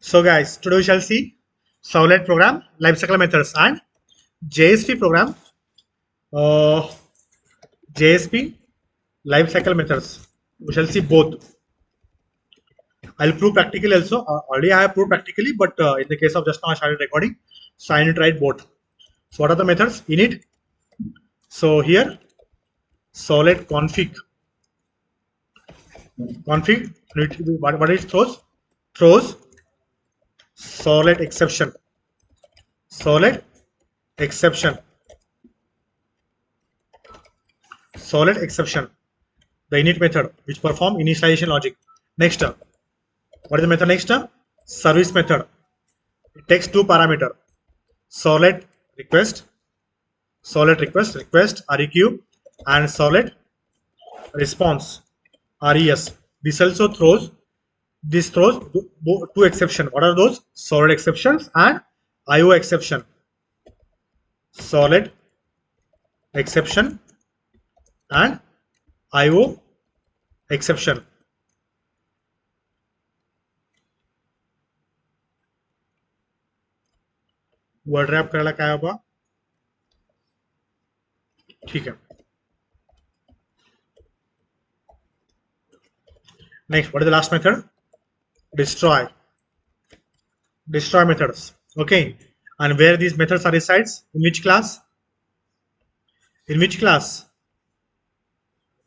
So guys, today we shall see Servlet program lifecycle methods and JSP program JSP lifecycle methods. We shall see both. I'll prove practically also. Already I have proved practically, but in the case of just now I started recording, so I need to write both. So what are the methods? Init. So here ServletConfig. Config. What it throws? Throws ServletException. ServletException. ServletException. The init method which perform initialization logic. Next, what is the method next? Service method. It takes two parameters: ServletRequest, request REQ, and ServletResponse RES. This also throws two exceptions. What are those? ServletExceptions and IOException. ServletException and IOException. Word rap करायला काय बाबा ठीक है next what is the last method destroy methods okay and where these methods are resides in which class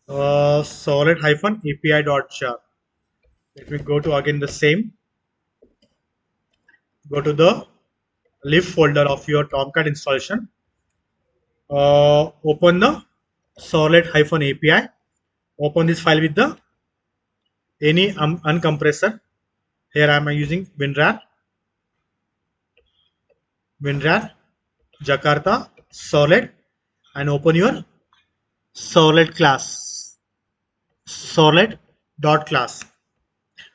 Servlet-api.jar. Let me go to again the same, go to the lib folder of your Tomcat installation, open the Servlet-api, open this file with the any uncompressor. Here I am using WinRAR Jakarta Servlet, and open your Servlet class, Servlet.class.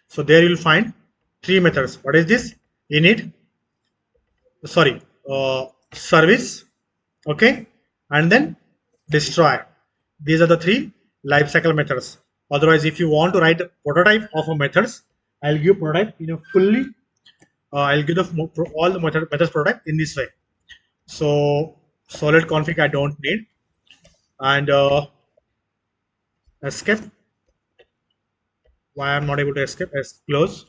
So there you will find three methods. What is this? Init, service, okay, and then destroy. These are the three lifecycle methods. Otherwise, if you want to write the prototype of a methods, I'll give prototype in a fully. I'll give all the methods prototype in this way. So ServletConfig I don't need, and escape. Why I'm not able to escape? Close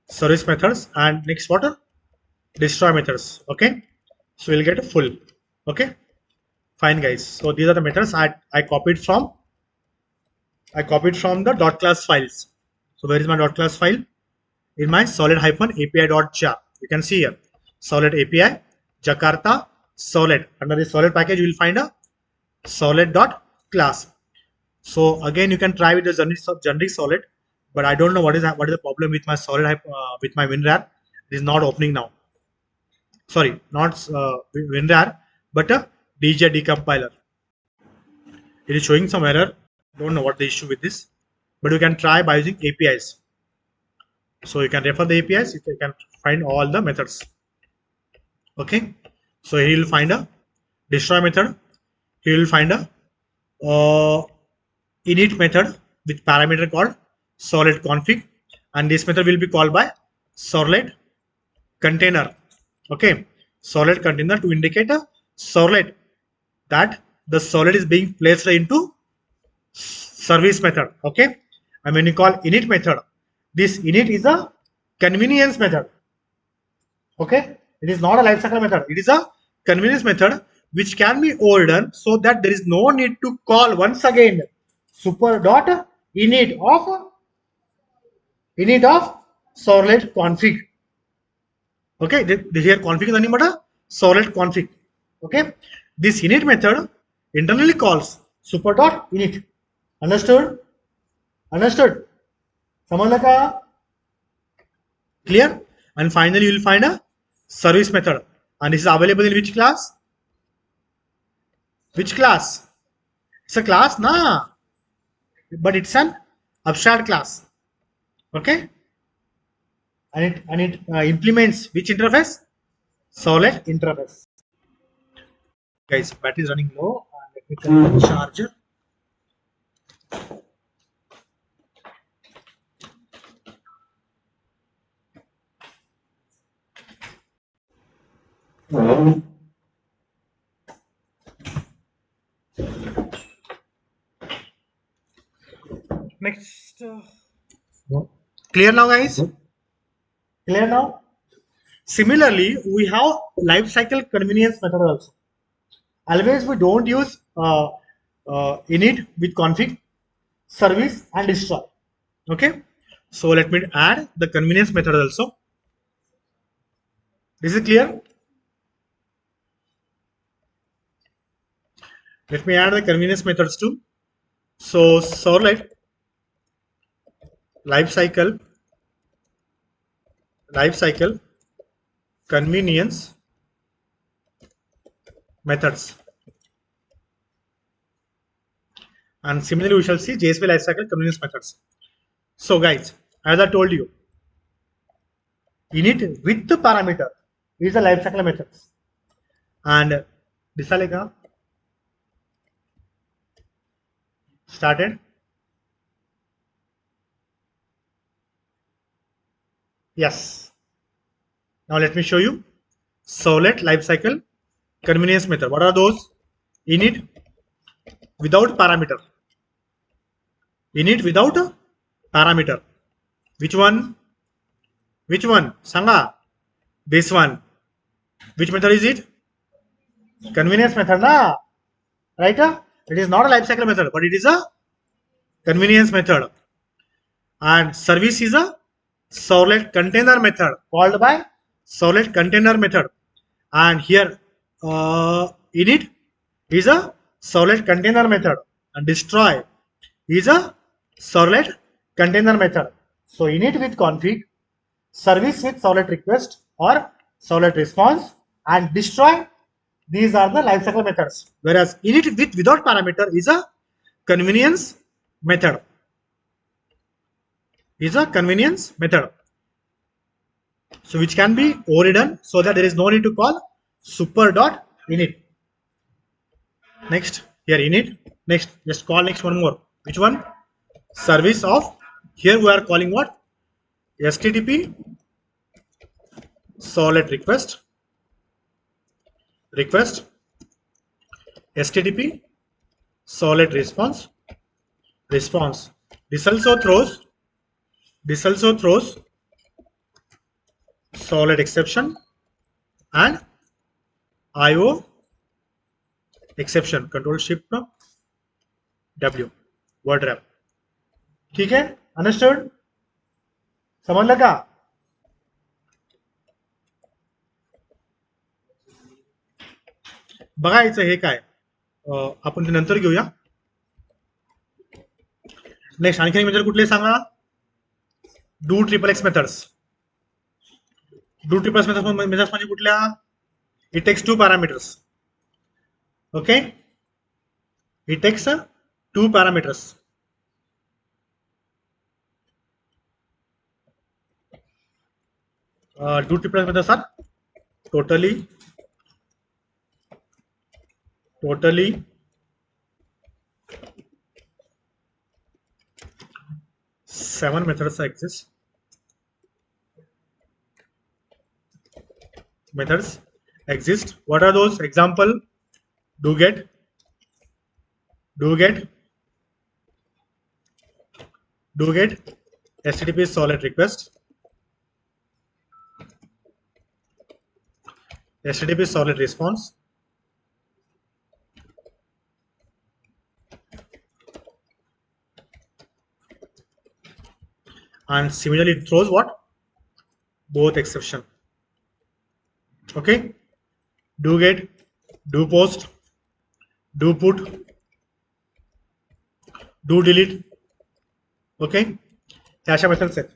service methods, and next what? Destroy methods. Okay, so we'll get a full. Okay, fine guys. So these are the methods I copied from the .class files. So where is my .class file? In my Servlet-api.jar. You can see here Servlet API Jakarta Servlet. Under the Servlet package you will find a Servlet.class. So again you can try with the generic Servlet, but I don't know what is the problem with my Servlet with my WinRAR. It is not opening now. Sorry, not WinRAR, but a doGet decompiler. It is showing some error. Don't know what the issue with this, but you can try by using APIs. So you can refer the APIs. You can find all the methods. Okay. So here you will find a destroy method. Here you will find a init method with parameter called ServletConfig, and this method will be called by Servlet container. Okay, Servlet container to indicate a Servlet, that the Servlet is being placed into service method. Okay, and when you call init method, this init is a convenience method. Okay, it is not a lifecycle method. It is a convenience method which can be overdone so that there is no need to call once again super.init of ServletConfig. Okay, here config is nothing but a ServletConfig. Okay, this init method internally calls super.init. Understood? Samajha ka? Clear? And finally you will find a service method, and this is available in which class? Which class? It's a class, na, but it's an abstract class. Okay, and it implements which interface? Servlet interface. Guys, battery is running low. Let me turn the charger. Next, clear now, guys? Clear now? Similarly, we have lifecycle convenience method also. Always we don't use init with config, service and destroy. Okay. So let me add the convenience method also. Is it clear? Let me add the convenience methods too. So servlet lifecycle convenience methods. And similarly, we shall see JSP lifecycle convenience methods. So guys, as I told you, init with the parameter is the lifecycle methods. And disalega started. Yes. Now let me show you Servlet lifecycle convenience method. What are those? Init without parameter. Init without a parameter. Which one? Which one? Sanga. This one. Which method is it? Convenience method, na? Right? It is not a lifecycle method, but it is a convenience method. And service is a servlet container method called by servlet container method. And here init is a servlet container method, and destroy is a servlet container method. So init with config, service with ServletRequest or ServletResponse, and destroy, these are the lifecycle methods. Whereas init with without parameter is a convenience method. Is a convenience method. So which can be overridden so that there is no need to call super.init. Next, here init. Next, just call next one more. Which one? Service of, here we are calling what? HTTP ServletRequest request, HTTP ServletResponse response. This also throws ServletException and IOException. Control Shift W word wrap. ठीक है? Understood? समझलं का? बघायचं हे काय आपण ते नंतर घेऊया. Next आणखी मेथड कुठले सांगा? Do triple X methods. Do triple X methods म्हणजे कुठल्या? It takes 2 parameters. Okay, it takes 2 parameters. Do triple methods are totally 7 methods exist. What are those? Example: doGet, HTTP ServletRequest, HTTP ServletResponse, and similarly it throws what? Both exception. Okay, doGet, doPost, doPut, doDelete. Okay, अशा methods आहेत.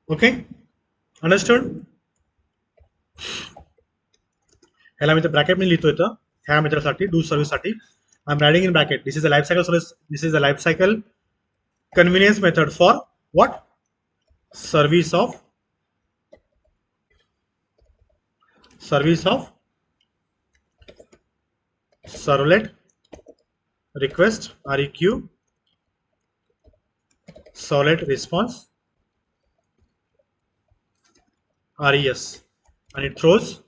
Okay, understood? ह्याला मी bracket मध्ये लिहितोय तर ह्या method साठी do service साठी I am writing in bracket. This is a life cycle service. This is a life cycle convenience method for what? Service of servlet request REQ servlet response RES and it throws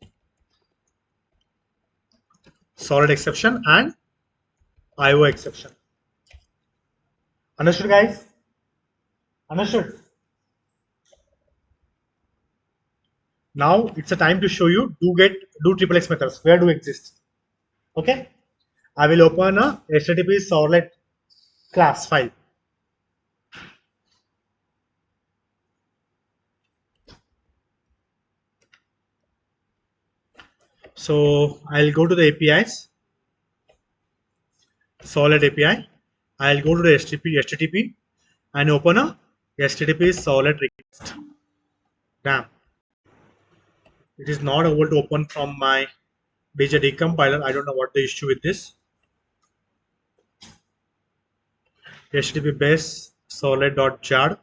ServletException and IOException. Understood, guys? Understood? Now it's a time to show you doXxx methods. Where do exist? Okay. I will open a HTTP Servlet class file. So I'll go to the APIs, Servlet API. I'll go to the HTTP and open a HTTP ServletRequest. Damn. It is not able to open from my doGet compiler. I don't know what the issue with this. HTTP base servlet.jar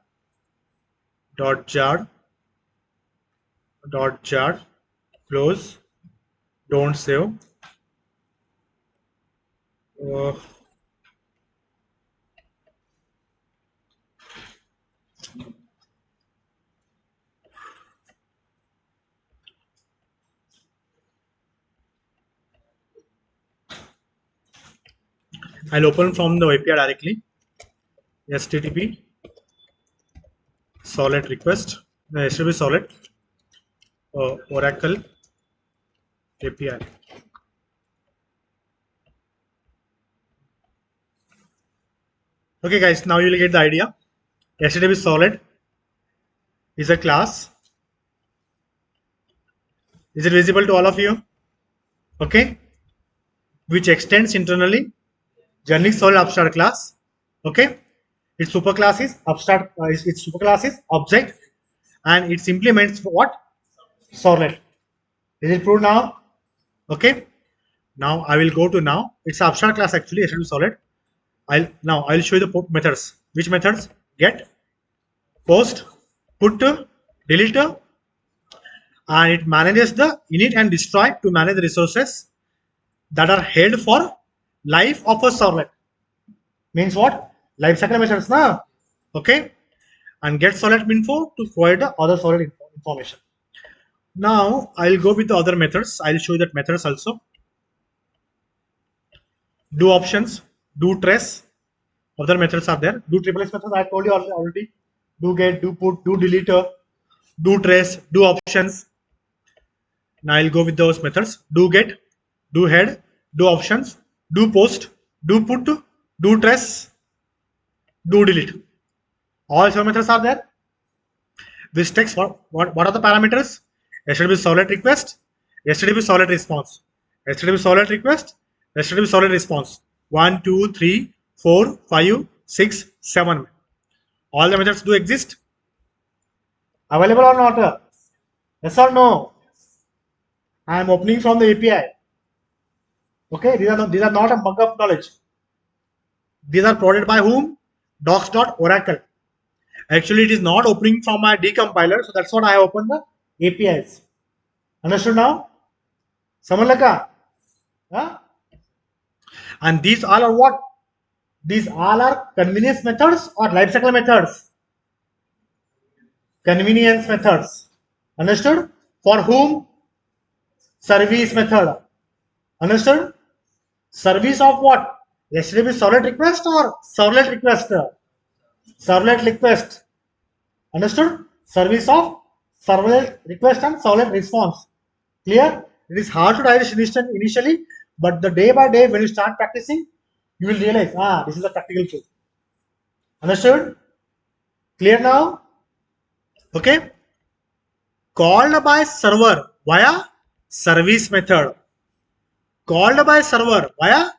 close, don't save. I'll open from the API directly. HTTP ServletRequest, HTTP Servlet Oracle API. Okay, guys, now you'll get the idea. HTTP Servlet is a class. Is it visible to all of you? Okay, which extends internally generic Servlet abstract class. Okay, its superclass is abstract. Its superclass is object, and it implements what? Servlet. Is it proved now? Okay. Now I will go to now. It's abstract class actually. HTTP Servlet. I'll show you the methods. Which methods? Get, post, put, delete, and it manages the init and destroy to manage the resources that are held for life of a servlet. Means what? Lifecycle methods, na? Okay. And get servlet info to provide the other servlet information. Now I'll go with the other methods. I'll show you that methods also. Do options, do trace. Other methods are there. Do XXX methods I told you already. Do get, do put, do delete, do trace, do options. Now I'll go with those methods. Do get, do head, do options, do post, do put, do trace, do delete. All seven methods are there. This takes what are the parameters? HTTP ServletRequest, HTTP ServletResponse, HTTP ServletRequest, HTTP ServletResponse. 1, 2, 3, 4, 5, 6, 7. All the methods do exist. Available or not? Yes or no? I am opening from the API. Okay, these are not a mug of knowledge. These are provided by whom? docs.oracle. Actually, it is not opening from my decompiler, so that's what I opened the APIs. Understood now? Samalaka? Huh? And these all are what? These all are convenience methods or lifecycle methods? Convenience methods. Understood? For whom? Service method. Understood? Service of what? HTTP ServletRequest or ServletRequest? ServletRequest. Understood? Service of ServletRequest and ServletResponse. Clear? It is hard to digest initially, but the day by day when you start practicing, you will realize, this is a practical truth. Understood? Clear now? Okay. Called by server via service method. Called by server via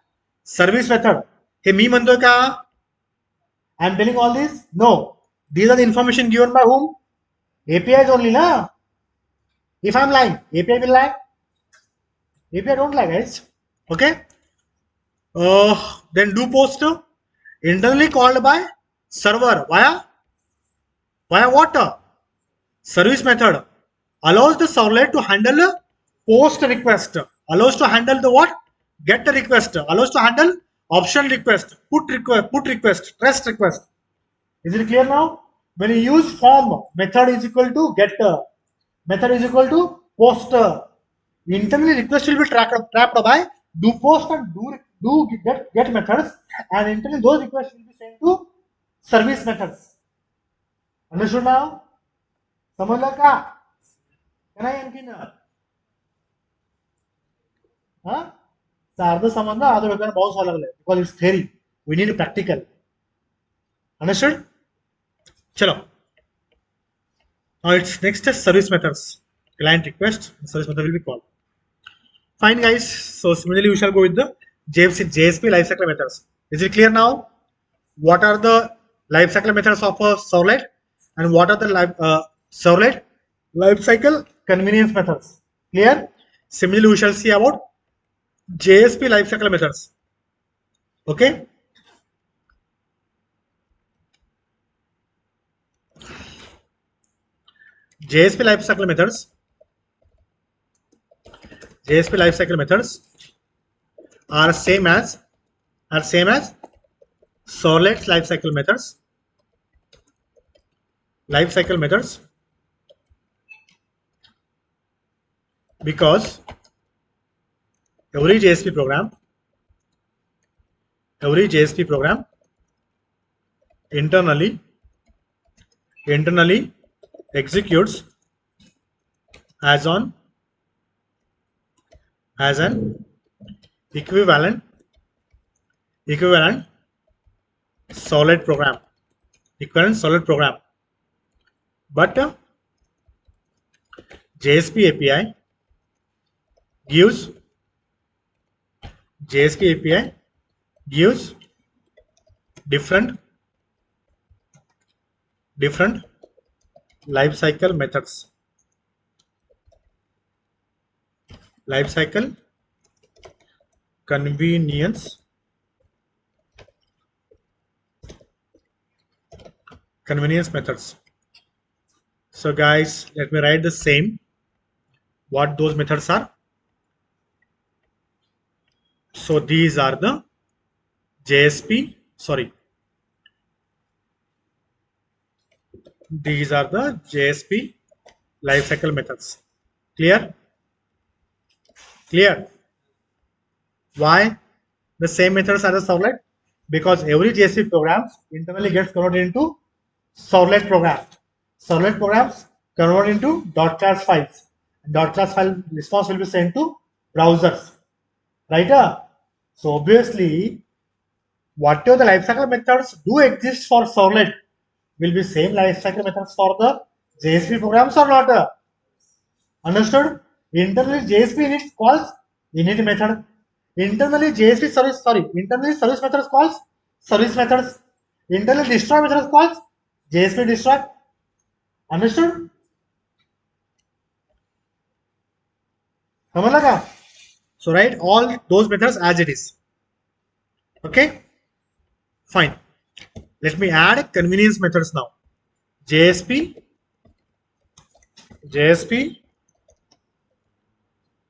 service method. Hey, me manto ka? I am telling all this? No. These are the information given by whom? APIs only, na? If I am lying, API will lie. API don't lie, guys. Okay. Then do post internally called by server via what? Service method allows the servlet to handle a post request, allows to handle the what? Get request, allows to handle option request, put request, rest request. Is it clear now? When you use form, method is equal to getter, method is equal to poster. Internally request will be trapped by doPost and doGet methods, and internally those requests will be sent to service methods. Understood now? समझला का? Can I आणखीन? हाँ? सार्ध समजला आता वेगळं बहुत व्हायला लागलंय because it's theory. We need practical. Understood? चलो. Now it's next is service methods. Client request, service method will be called. Fine guys, so similarly we shall go with the JSP lifecycle methods. Is it clear now? What are the lifecycle methods of a servlet and what are the servlet lifecycle convenience methods? Clear? Similarly we shall see about JSP lifecycle methods. Okay? JSP lifecycle methods are same as Servlet lifecycle methods because every JSP program internally executes as an equivalent Servlet program, but JSP API gives different lifecycle methods, lifecycle convenience methods. So guys, let me write the same what those methods are. So these are the JSP lifecycle methods. Clear? Why the same methods are the servlet? Because every JSP program internally gets converted into servlet program. Servlet programs convert into .class files. .class file response will be sent to browsers. Right? So obviously, whatever the lifecycle methods do exist for servlet will be same lifecycle methods for the JSP programs or not? Understood? Internally JSP init calls init method. Internally service methods calls service methods. Internally destroy methods calls JSP destroy. Understood? So write all those methods as it is. Okay? Fine. Let me add convenience methods now. JSP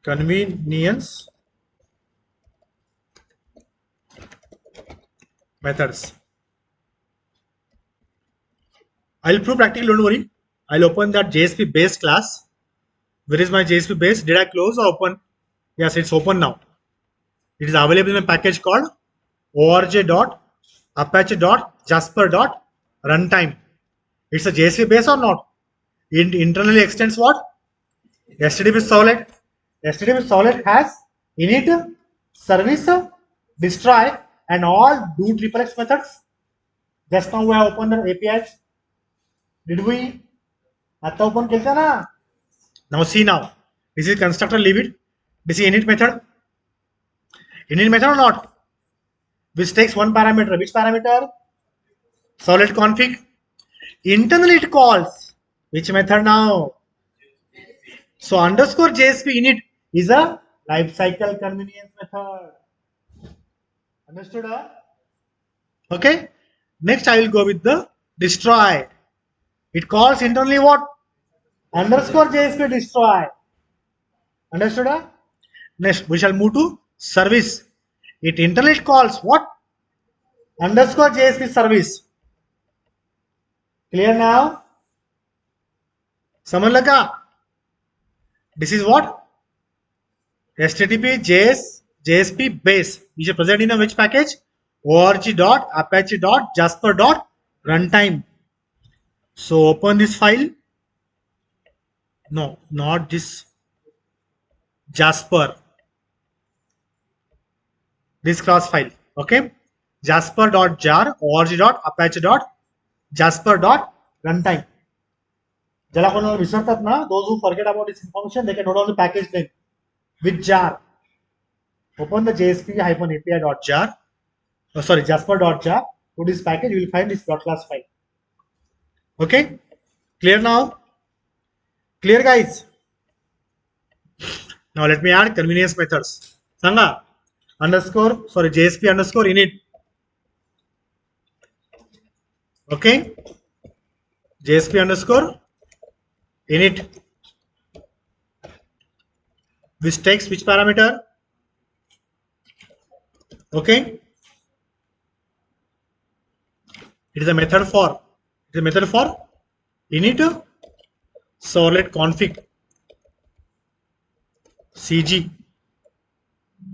convenience methods. I'll prove practical, don't worry. I'll open that JSP base class. Where is my JSP base? Did I close or open? Yes, it's open now. It is available in a package called org.apache.jasper.runtime. It's a JSP base or not? It internally extends what? HTTP Servlet. HTTP Servlet has init, service, destroy, and all doXxx methods. Just now we have opened the APIs. Did we? Atta open kelta na? Now see now. This is constructor, leave it. This is init method. Init method or not? Which takes one parameter. Which parameter? ServletConfig. Internally it calls. Which method now? So underscore JSP init is a lifecycle convenience method. Understood? Okay. Next I will go with the destroy. It calls internally what? Underscore JSP destroy. Understood? Next we shall move to service. It internally calls what? Underscore JSP service. Clear now? समझ लगा? This is what? HTTP JSP base, which is present in a which package? org.apache.jasper.runtime. So open this file. No, not this. Jasper. This class file. Okay. Jasper.jar org.apache.jasper.runtime. ज्याला कोणाला विसरतात ना, those who forget about this information, they can note down the package name with jar. Open the JSP-API.jar. Sorry, Jasper.jar. To this package, you will find this .class file. Okay, clear now? Clear, guys? Now let me add convenience methods. Sanga underscore, sorry, JSP underscore init. Okay, JSP underscore init. Which takes which parameter? Okay, it is a method for init ServletConfig CG.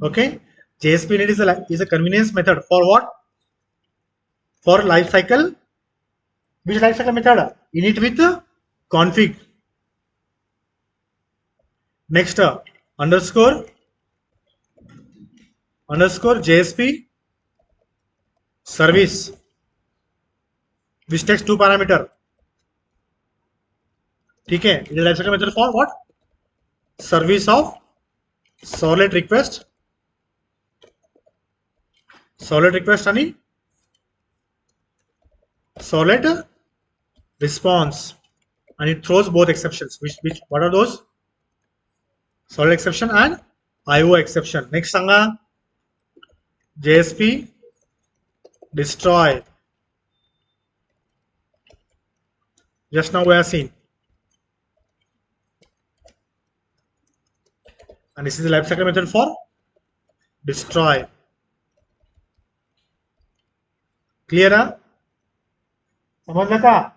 Okay, JSP init is a convenience method for what? For lifecycle. Which lifecycle method? Init with config. Next underscore JSP service, which takes two parameter. ठीक है, it is lifecycle method for what? Service of ServletRequest आणि ServletResponse, and it throws both exceptions. Which what are those? ServletException and IOException. Next sanga JSP destroy. Just now we have seen, and this is the lifecycle method for destroy. Clear? समझ का?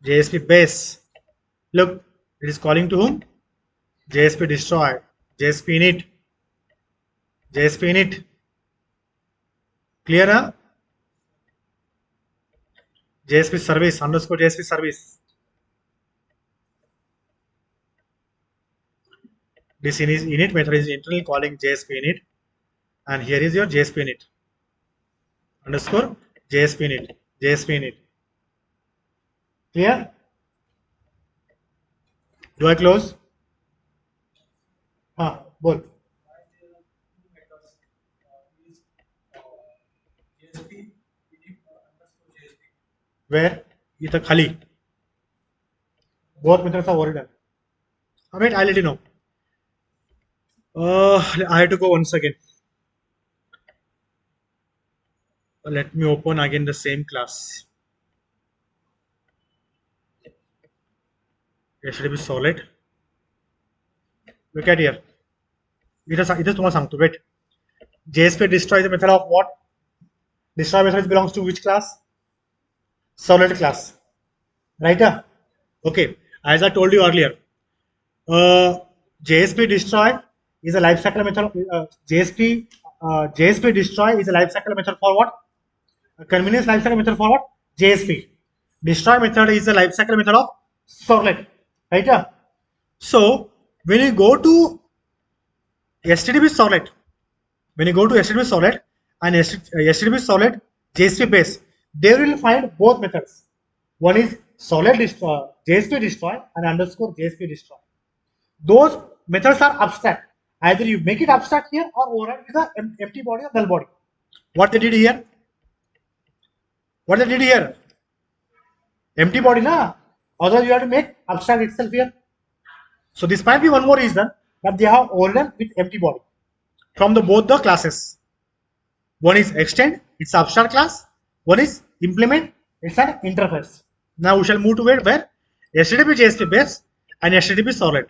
JSP base. Look, it is calling to whom? JSP destroy. JSP init. Clear? JSP service underscore JSP service. This init method is internally calling JSP init, and here is your JSP init underscore JSP init. Clear? Do I close? Both. Where? It's a khali. Both methods are already done. Wait, I'll let you know. I have to go once again. Let me open again the same class. HTTP solid. Look at here. इथं तुम्हाला सांगतो. Wait. JSP destroy is a method of what? Destroy method belongs to which class? Servlet class. Right? Okay. As I told you earlier, JSP destroy is a lifecycle method. JSP destroy is a lifecycle method for what? A convenience lifecycle method for what? JSP. Destroy method is a lifecycle method of Servlet. Right? So when you go to HTTP Servlet, and HTTP Servlet JSP base, there you will find both methods. One is Servlet destroy, JSP destroy, and underscore JSP destroy. Those methods are abstract. Either you make it abstract here or override with an empty body or null body. What they did here? Empty body, na? Otherwise, you have to make abstract itself here. So this might be one more reason that they have overrun with empty body from both the classes. One is extend, it's abstract class. One is implement, it's an interface. Now we shall move to where HTTP JSP base and HTTP Servlet.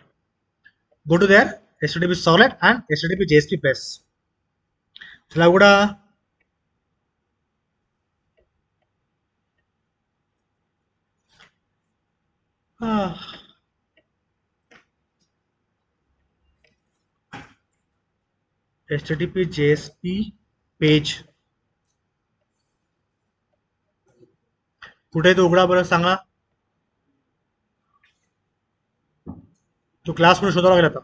Go to there, HTTP Servlet and HTTP JSP base. HTTP JSP page कुठे तो उघडा बरं सांगा. तो class मध्ये शोधावा लागेल आता.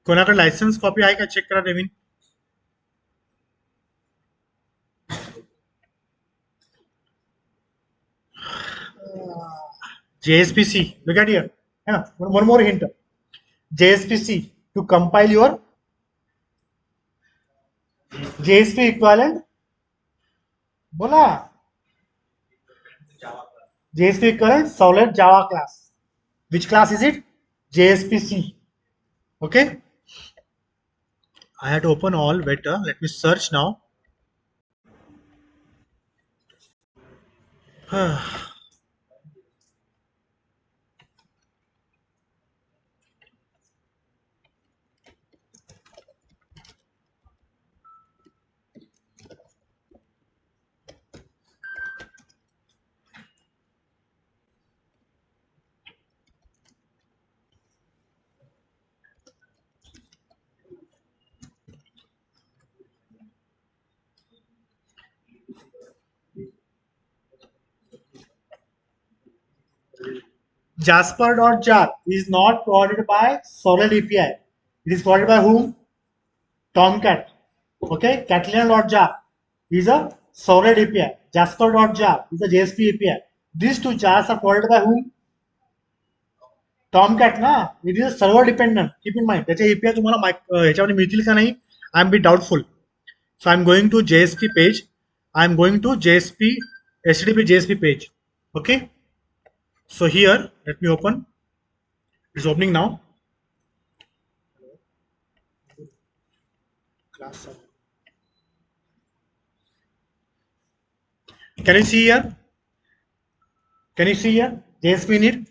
कोणाकडे लायसन्स कॉपी आहे का चेक करा नवीन. JSPC, look at here. Yeah, one more hint. JSPC to compile your JSP equivalent. बोला. JSP equivalent Servlet Java class. Which class is it? JSPC. Okay. I had to open all better. Let me search now. Jasper.jar is not provided by Servlet API. It is provided by whom? Tomcat. Okay, Catalina.jar is a Servlet API. Jasper.jar is a JSP API. These two jars are provided by whom? Tomcat ना. It is a server dependent. Keep in mind. त्याचे API तुम्हाला ह्याच्यामध्ये मिळतील का नाही? I am bit doubtful. So I am going to JSP page. I am going to JSP HTTP JSP page. Okay. So here, let me open. It's opening now. Can you see here? Can you see here? JSP init.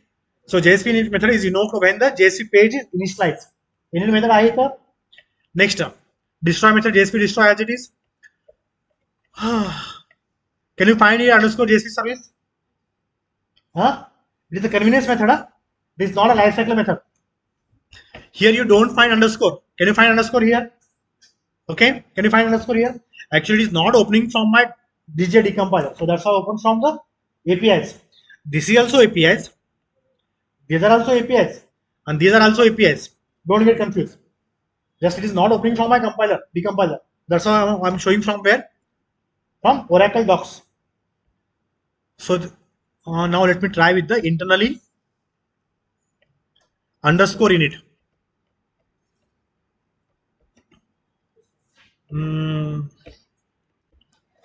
So JSP init method is invoked when the JSP page is initialized. Init method आहे का? Next, destroy method JSP destroy as it is. Can you find here underscore JSP service? Huh? It is a convenience method. Huh? This is not a lifecycle method. Here you don't find underscore. Can you find underscore here? Okay. Can you find underscore here? Actually, it is not opening from my DJ decompiler. So that's how I open from the APIs. This is also APIs. These are also APIs. And these are also APIs. Don't get confused. Just it is not opening from my compiler, decompiler. That's how I'm showing from where? From Oracle docs. So now let me try with the internally underscore init.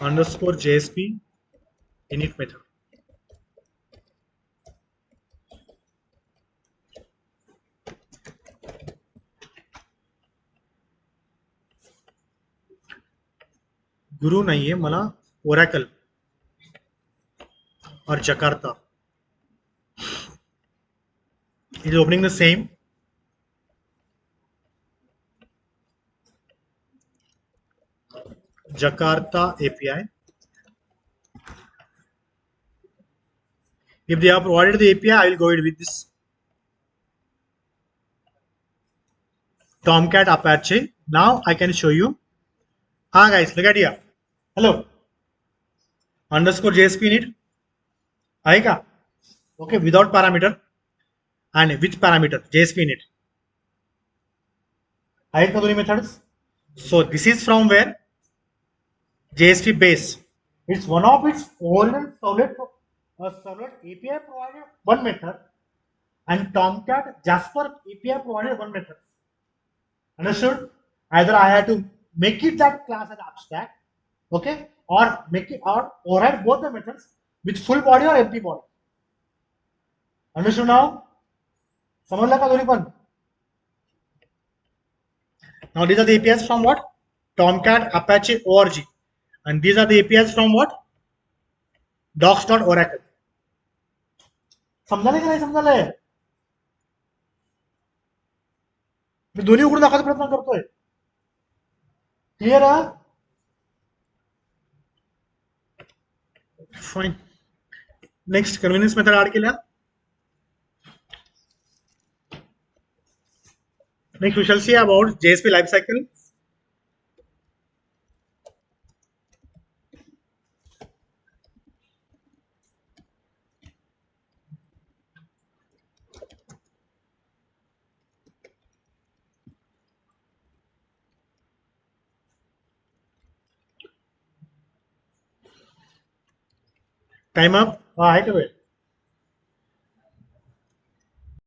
Underscore JSP init method. गुरु नहीं है मला Oracle और Jakarta. It is opening the same. Jakarta API. If they have provided the API, I will go with this. Tomcat Apache. Now I can show you. Guys, look at here. Hello. Underscore JSP init. आएगा. Okay, without parameter and with parameter JSP init. आएगा दोनों methods. So this is from where? JSP base. It's one of its own Servlet API provided one method, and Tomcat Jasper API provided one method. Understood? Either I had to make it that class as abstract, okay, or make it or override both the methods with full body or empty body. Understood now? समझला का दोन्ही पण? Now these are the APIs from what? Tomcat Apache org, and these are the APIs from what? docs.oracle. समझाले का नाही समझाले? मी दोन्ही उघडून दाखवायचा प्रयत्न करतोय. क्लियर आहे? Fine. Next, convenience method add केल्या. Next, we shall see about JSP lifecycle. Time up. I have to wait.